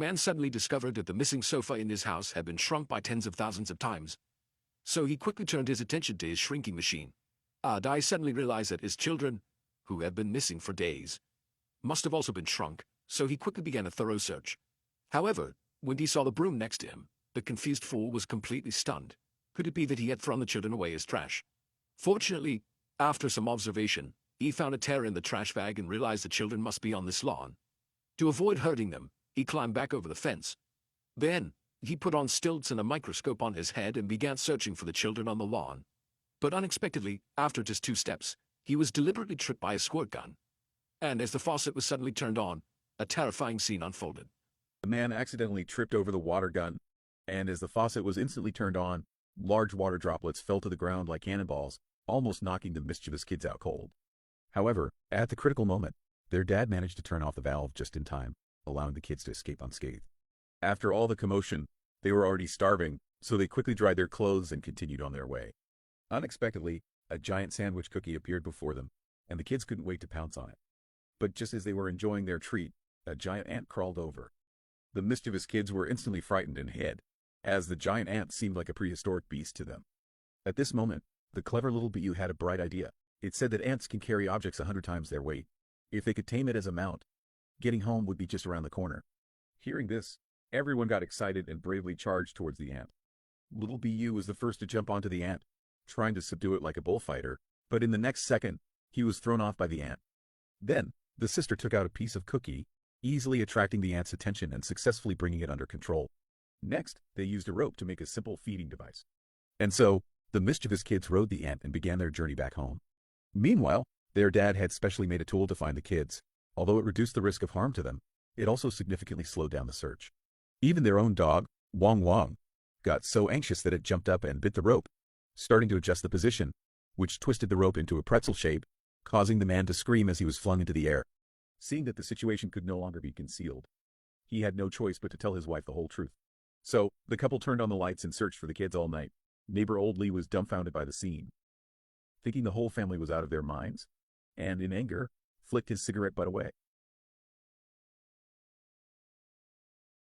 man suddenly discovered that the missing sofa in his house had been shrunk by tens of thousands of times. So he quickly turned his attention to his shrinking machine. Dai suddenly realized that his children, who had been missing for days, must have also been shrunk, so he quickly began a thorough search. However, when he saw the broom next to him, the confused fool was completely stunned. Could it be that he had thrown the children away as trash? Fortunately, after some observation, he found a tear in the trash bag and realized the children must be on this lawn. To avoid hurting them, he climbed back over the fence. Then, he put on stilts and a microscope on his head and began searching for the children on the lawn. But unexpectedly, after just 2 steps, he was deliberately tripped by a squirt gun. And as the faucet was suddenly turned on, a terrifying scene unfolded. The man accidentally tripped over the water gun, and as the faucet was instantly turned on, large water droplets fell to the ground like cannonballs, almost knocking the mischievous kids out cold. However, at the critical moment, their dad managed to turn off the valve just in time, allowing the kids to escape unscathed. After all the commotion, they were already starving, so they quickly dried their clothes and continued on their way. Unexpectedly, a giant sandwich cookie appeared before them, and the kids couldn't wait to pounce on it. But just as they were enjoying their treat, a giant ant crawled over. The mischievous kids were instantly frightened and hid, as the giant ant seemed like a prehistoric beast to them. At this moment, the clever little bee had a bright idea. It said that ants can carry objects 100 times their weight. If they could tame it as a mount, getting home would be just around the corner. Hearing this, everyone got excited and bravely charged towards the ant. Little BU was the first to jump onto the ant, trying to subdue it like a bullfighter, but in the next second, he was thrown off by the ant. Then, the sister took out a piece of cookie, easily attracting the ant's attention and successfully bringing it under control. Next, they used a rope to make a simple feeding device. And so, the mischievous kids rode the ant and began their journey back home. Meanwhile, their dad had specially made a tool to find the kids. Although it reduced the risk of harm to them, it also significantly slowed down the search. Even their own dog, Wong Wong, got so anxious that it jumped up and bit the rope, starting to adjust the position, which twisted the rope into a pretzel shape, causing the man to scream as he was flung into the air. Seeing that the situation could no longer be concealed, he had no choice but to tell his wife the whole truth. So, the couple turned on the lights and searched for the kids all night. Neighbor Old Lee was dumbfounded by the scene, thinking the whole family was out of their minds, and in anger, flicked his cigarette butt away.